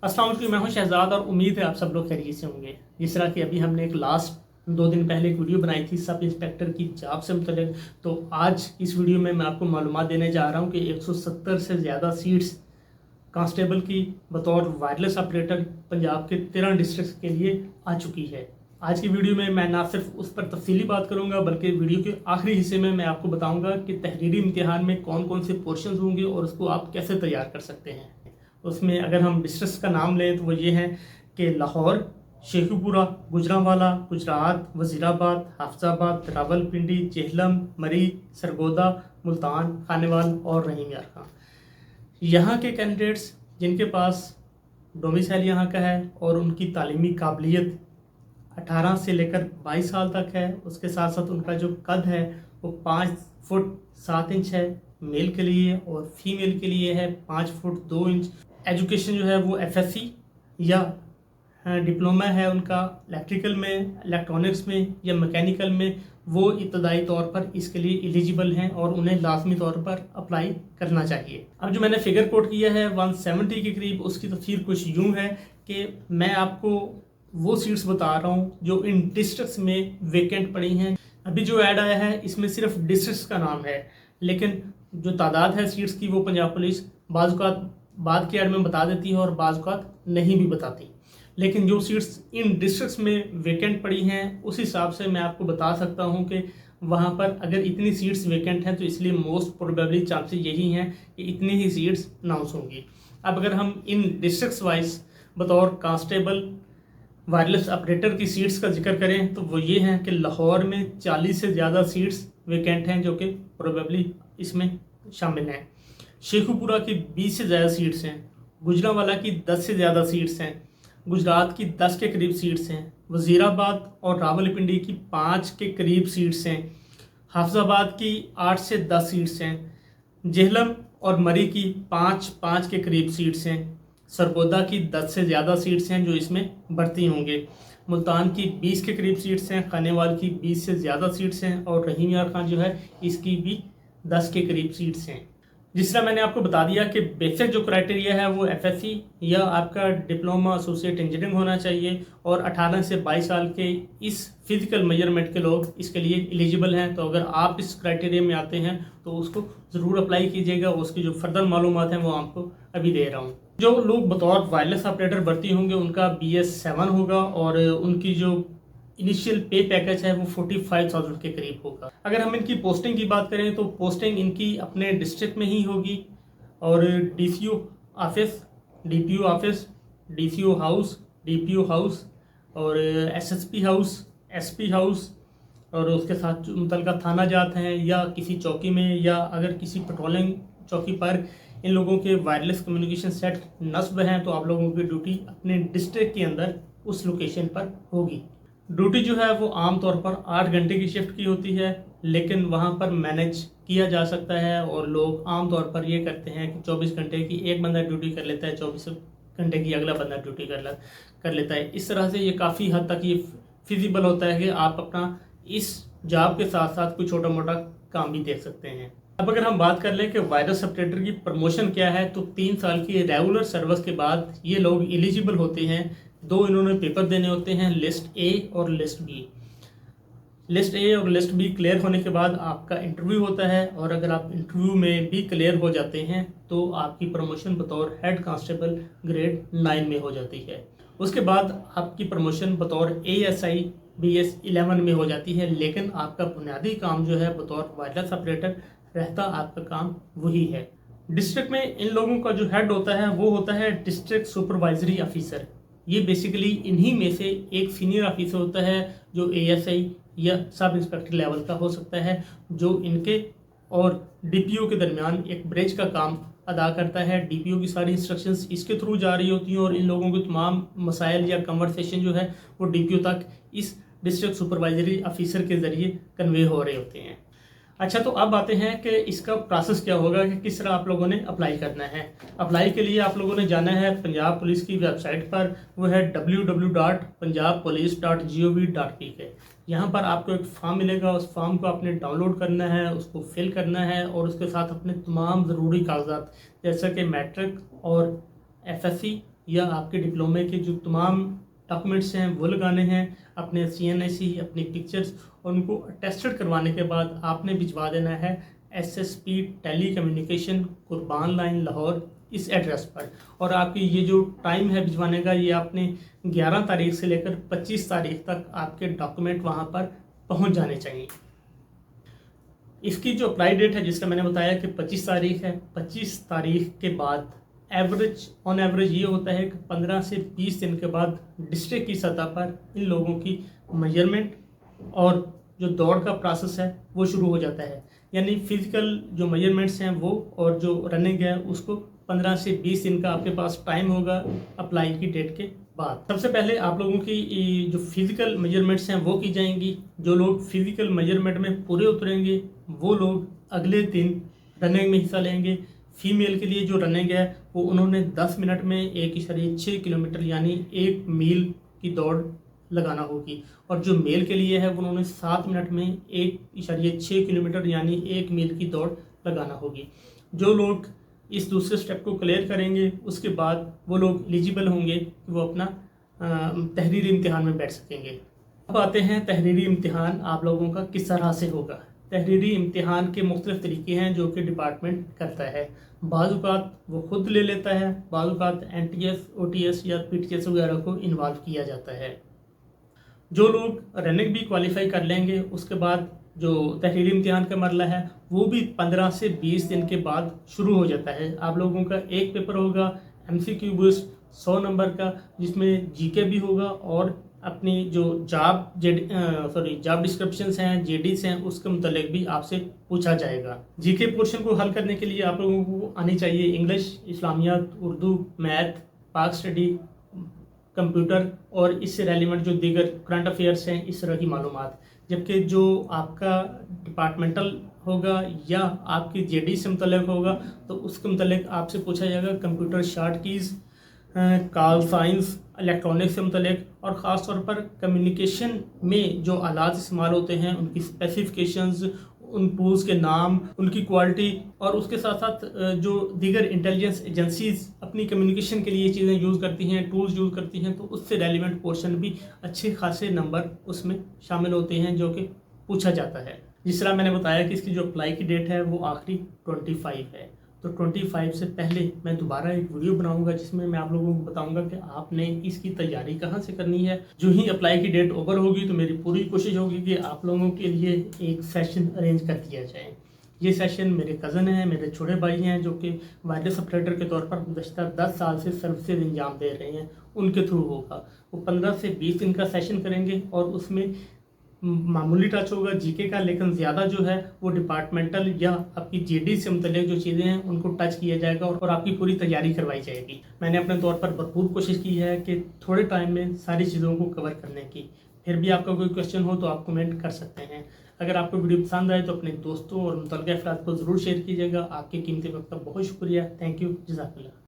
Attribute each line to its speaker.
Speaker 1: अस्सलाम वालेकुम, मैं हूं शहजाद और उम्मीद है आप सब लोग खैरियत से होंगे। जिस तरह कि अभी हमने एक लास्ट 2 दिन पहले एक वीडियो बनाई थी सब इंस्पेक्टर की जॉब से मुतल्लिक, तो आज इस वीडियो में मैं आपको मालूमात देने जा रहा हूं कि 170 से ज़्यादा सीट्स कांस्टेबल की बतौर वायरलेस ऑपरेटर पंजाब के 13 डिस्ट्रिक्ट के लिए आ चुकी है। आज की वीडियो में मैं ना सिर्फ उस पर तफसीली बात करूंगा बल्कि वीडियो के आखिरी हिस्से में मैं आपको बताऊंगा कि तहरीरी इम्तिहान में कौन कौन से पोर्शंस होंगे और उसको आप कैसे तैयार कर सकते हैं। उसमें अगर हम डिस्ट्रिक्ट्स का नाम लें तो वो ये हैं कि लाहौर, शेखुपुरा, गुजरांवाला, गुजरात, वजीराबाद, हाफजाबाद, रावलपिंडी, जेहलम, मरी, सरगोदा, मुल्तान, खानेवाल और रहीम यार खां। यहाँ के कैंडिडेट्स जिनके पास डोमिसाइल यहाँ का है और उनकी तालीमी काबिलियत 18 से लेकर 22 साल तक है, उसके साथ साथ उनका जो कद है वो 5 फुट 7 इंच है मेल के लिए और फीमेल के लिए है 5 फुट 2 इंच। एजुकेशन जो है वो एफएससी या डिप्लोमा है उनका इलेक्ट्रिकल में, इलेक्ट्रॉनिक्स में या मैकेनिकल में, वो इब्तदाई तौर पर इसके लिए एलिजिबल हैं और उन्हें लाजमी तौर पर अप्लाई करना चाहिए। अब जो मैंने फिगर कोट किया है 170 के करीब, उसकी तफसीर कुछ यूँ है कि मैं आपको वो सीट्स बता रहा हूँ जो इन डिस्ट्रिक्ट्स में वेकेंट पड़ी हैं। अभी जो ऐड आया है इसमें सिर्फ डिस्ट्रिक्ट्स का नाम है, लेकिन जो तादाद है सीट्स की वो पंजाब पुलिस बाद के ऐड में बता देती है और बाज़ औक़ात नहीं भी बताती। लेकिन जो सीट्स इन डिस्ट्रिक्ट्स में वेकेंट पड़ी हैं उस हिसाब से मैं आपको बता सकता हूं कि वहां पर अगर इतनी सीट्स वेकेंट हैं तो इसलिए मोस्ट प्रोबेबली चांसेस यही हैं कि इतनी ही सीट्स अनाउंस होंगी। अब अगर हम इन डिस्ट्रिक्ट्स वाइज बतौर कांस्टेबल वायरलेस ऑपरेटर की सीट्स का जिक्र करें तो वो ये हैं कि लाहौर में 40 से ज़्यादा सीट्स वेकेंट हैं जो कि प्रोबेबली इसमें शामिल हैं। शेखुपुरा की 20 से ज़्यादा सीट्स हैं, गुजरांवाला की 10 से ज़्यादा सीट्स हैं, गुजरात की 10 के करीब सीट्स हैं, वजीराबाद और रावलपिंडी की 5 के करीब सीट्स हैं, हाफजाबाद की 8 से 10 सीट्स हैं, जेहलम और मरी की 5 के करीब सीट्स हैं, सरगोदा की 10 से ज़्यादा सीट्स हैं जो इसमें भर्ती होंगे, मुल्तान की 20 के करीब सीट्स हैं, खानेवाल की 20 से ज़्यादा सीट्स हैं और रहीम यार खां जो है इसकी भी 10 के करीब सीट्स हैं। जिस तरह मैंने आपको बता दिया कि बेसिक जो क्राइटेरिया है वो एफएससी या आपका डिप्लोमा एसोसिएट इंजीनियरिंग होना चाहिए और 18 से 22 साल के इस फिजिकल मेजरमेंट के लोग इसके लिए एलिजिबल हैं। तो अगर आप इस क्राइटेरिया में आते हैं तो उसको ज़रूर अप्लाई कीजिएगा। उसकी जो फर्दर मालूमात हैं वो आपको अभी दे रहा हूँ। जो लोग बतौर वायरलेस ऑपरेटर भर्ती होंगे उनका BS7 होगा और उनकी जो इनिशियल पे पैकेज है वो 45,000 के करीब होगा। अगर हम इनकी पोस्टिंग की बात करें तो पोस्टिंग इनकी अपने डिस्ट्रिक्ट में ही होगी और DCO office, DPO office, DCO house, DPO house और SSP हाउस, SP हाउस और उसके साथ मुतल्लिका थाना जाते हैं या किसी चौकी में या अगर किसी पेट्रोलिंग चौकी पर इन लोगों के वायरलेस कम्युनिकेशन सेट नस्ब हैं तो आप लोगों की ड्यूटी अपने डिस्ट्रिक्ट के अंदर उस लोकेशन पर होगी। ड्यूटी जो है वो आम तौर पर 8 घंटे की शिफ्ट की होती है, लेकिन वहाँ पर मैनेज किया जा सकता है और लोग आम तौर पर ये करते हैं कि 24 घंटे की एक बंदा ड्यूटी कर लेता है, 24 घंटे की अगला बंदा ड्यूटी कर लेता है। इस तरह से ये काफ़ी हद तक ये फिजिबल होता है कि आप अपना इस जॉब के साथ साथ कोई छोटा मोटा काम भी देख सकते हैं। अब अगर हम बात कर लें कि वायरलेस ऑपरेटर की प्रमोशन क्या है तो 3 साल की रेगुलर सर्विस के बाद ये लोग एलिजिबल होते हैं। 2 इन्होंने पेपर देने होते हैं, लिस्ट ए और लिस्ट बी। लिस्ट ए और लिस्ट बी क्लियर होने के बाद आपका इंटरव्यू होता है और अगर आप इंटरव्यू में भी क्लियर हो जाते हैं तो आपकी प्रमोशन बतौर हेड कांस्टेबल ग्रेड 9 में हो जाती है। उसके बाद आपकी प्रमोशन बतौर ASI BS 11 में हो जाती है, लेकिन आपका बुनियादी काम जो है बतौर वायरलेस ऑपरेटर रहता आपका काम वही है। डिस्ट्रिक्ट में इन लोगों का जो हेड होता है वो होता है डिस्ट्रिक्ट सुपरवाइजरी ऑफिसर। ये बेसिकली इन्हीं में से एक सीनियर ऑफिसर होता है जो ASI या सब इंस्पेक्टर लेवल का हो सकता है, जो इनके और DPO के दरमियान एक ब्रिज का काम अदा करता है। DPO की सारी इंस्ट्रक्शंस इसके थ्रू जा रही होती हैं और इन लोगों के तमाम मसाइल या कन्वर्सेशन जो है वो DPO तक इस डिस्ट्रिक्ट सुपरवाइजरी ऑफिसर के ज़रिए कन्वे हो रहे होते हैं। अच्छा, तो अब आते हैं कि इसका प्रोसेस क्या होगा कि किस तरह आप लोगों ने अप्लाई करना है। अप्लाई के लिए आप लोगों ने जाना है पंजाब पुलिस की वेबसाइट पर, वो है www.punjabpolice.gov.pk। यहाँ पर आपको एक फॉर्म मिलेगा, उस फॉर्म को आपने डाउनलोड करना है, उसको फिल करना है और उसके साथ अपने तमाम ज़रूरी कागजात जैसा कि मैट्रिक और FSC या आपके डिप्लोमे के जो तमाम डॉक्यूमेंट्स हैं वो लगाने हैं, अपने CNIC, अपनी पिक्चर्स, और उनको अटेस्टेड करवाने के बाद आपने भिजवा देना है SSP टेली कम्युनिकेशन, कुर्बान लाइन, लाहौर, इस एड्रेस पर। और आपकी ये जो टाइम है भिजवाने का, ये आपने 11 तारीख से लेकर 25 तारीख तक आपके डॉक्यूमेंट वहाँ पर पहुँच जाने चाहिए। इसकी जो अप्लाई डेट है, जिसका मैंने बताया कि 25 तारीख है, 25 तारीख के बाद ऑन एवरेज ये होता है कि 15 से 20 दिन के बाद डिस्ट्रिक्ट की सतह पर इन लोगों की मेजरमेंट और जो दौड़ का प्रोसेस है वो शुरू हो जाता है। यानी फिजिकल जो मेजरमेंट्स हैं वो और जो रनिंग है उसको 15 से 20 दिन का आपके पास टाइम होगा अप्लाई की डेट के बाद। सबसे पहले आप लोगों की जो फिजिकल मेजरमेंट्स हैं वो की जाएंगी। जो लोग फिजिकल मेजरमेंट में पूरे उतरेंगे वो लोग अगले दिन रनिंग में हिस्सा लेंगे। फीमेल के लिए जो रनिंग है वो उन्होंने 10 मिनट में 1.6 किलोमीटर यानी 1 मील की दौड़ लगाना होगी, और जो मेल के लिए है उन्होंने 7 मिनट में 1.6 किलोमीटर यानी 1 मील की दौड़ लगाना होगी। जो लोग इस दूसरे स्टेप को क्लियर करेंगे उसके बाद वो लोग एलिजिबल होंगे कि वो अपना तहरीरी इम्तिहान में बैठ सकेंगे। अब आते हैं तहरीरी इम्तिहान आप लोगों का किस तरह से होगा। तहरीरी इम्तिहान के मुख्तलिफ तरीके हैं जो कि डिपार्टमेंट करता है। बाज़ औक़ात वो खुद ले लेता है, बाज़ औक़ात NTS, OTS या PTS वगैरह को इन्वॉल्व किया जाता है। जो लोग रनिंग भी क्वालिफाई कर लेंगे उसके बाद जो तहरीरी इम्तिहान का मरला है वो भी 15 से 20 दिन के बाद शुरू हो जाता है। आप लोगों का एक पेपर होगा MCQ बेस्ड 100 नंबर का, जिसमें GK भी होगा और अपनी जो जॉब डिस्क्रिप्शंस हैं, JDs हैं, उसके मुतालिक भी आपसे पूछा जाएगा। GK पोर्शन को हल करने के लिए आप लोगों को आनी चाहिए इंग्लिश, इस्लामियात, उर्दू, मैथ, पाक स्टडी, कंप्यूटर और इससे रेलिवेंट जो दीगर करंट अफेयर्स हैं, इस तरह की मालूमात। जबकि जो आपका डिपार्टमेंटल होगा या आपकी JD से मुतल्लिक होगा तो उसके मुतल्लिक आपसे पूछा जाएगा computer short keys, call science, electronics से मुतल्लिक, और ख़ास तौर पर कम्युनिकेशन में जो आलात इस्तेमाल होते हैं उनकी स्पेसिफिकेशंस, उन टूल्स के नाम, उनकी क्वालिटी, और उसके साथ साथ जो दीगर इंटेलिजेंस एजेंसीज़ अपनी कम्युनिकेशन के लिए चीज़ें यूज़ करती हैं, टूल्स यूज़ करती हैं, तो उससे रेलिवेंट पोर्शन भी अच्छे खासे नंबर उसमें शामिल होते हैं जो कि पूछा जाता है। जिस तरह मैंने बताया कि इसकी जो अप्लाई की डेट है वो आखिरी 25 है, तो 25 से पहले मैं दोबारा एक वीडियो बनाऊंगा जिसमें मैं आप लोगों को बताऊंगा कि आपने इसकी तैयारी कहाँ से करनी है। जो ही अप्लाई की डेट ओवर होगी तो मेरी पूरी कोशिश होगी कि आप लोगों के लिए एक सेशन अरेंज कर दिया जाए। ये सेशन मेरे कज़न हैं, मेरे छोटे भाई हैं जो कि वायरलेस ऑपरेटर के तौर पर गुज़श्ता 10 साल से सर्विसेज अंजाम दे रहे हैं, उनके थ्रू होगा। वो 15 से 20 दिन का सेशन करेंगे और उसमें मामूली टच होगा GK का, लेकिन ज़्यादा जो है वो डिपार्टमेंटल या आपकी JD से मुतल्लिक जो चीज़ें हैं उनको टच किया जाएगा और आपकी पूरी तैयारी करवाई जाएगी। मैंने अपने तौर पर भरपूर कोशिश की है कि थोड़े टाइम में सारी चीज़ों को कवर करने की। फिर भी आपका कोई क्वेश्चन हो तो आप कमेंट कर सकते हैं। अगर आपको वीडियो पसंद आए तो अपने दोस्तों और मुतल्लिक़ अफ़राद को ज़रूर शेयर कीजिएगा। आपके कीमती वक्त का बहुत शुक्रिया। थैंक यू, जज़ाकल्लाह।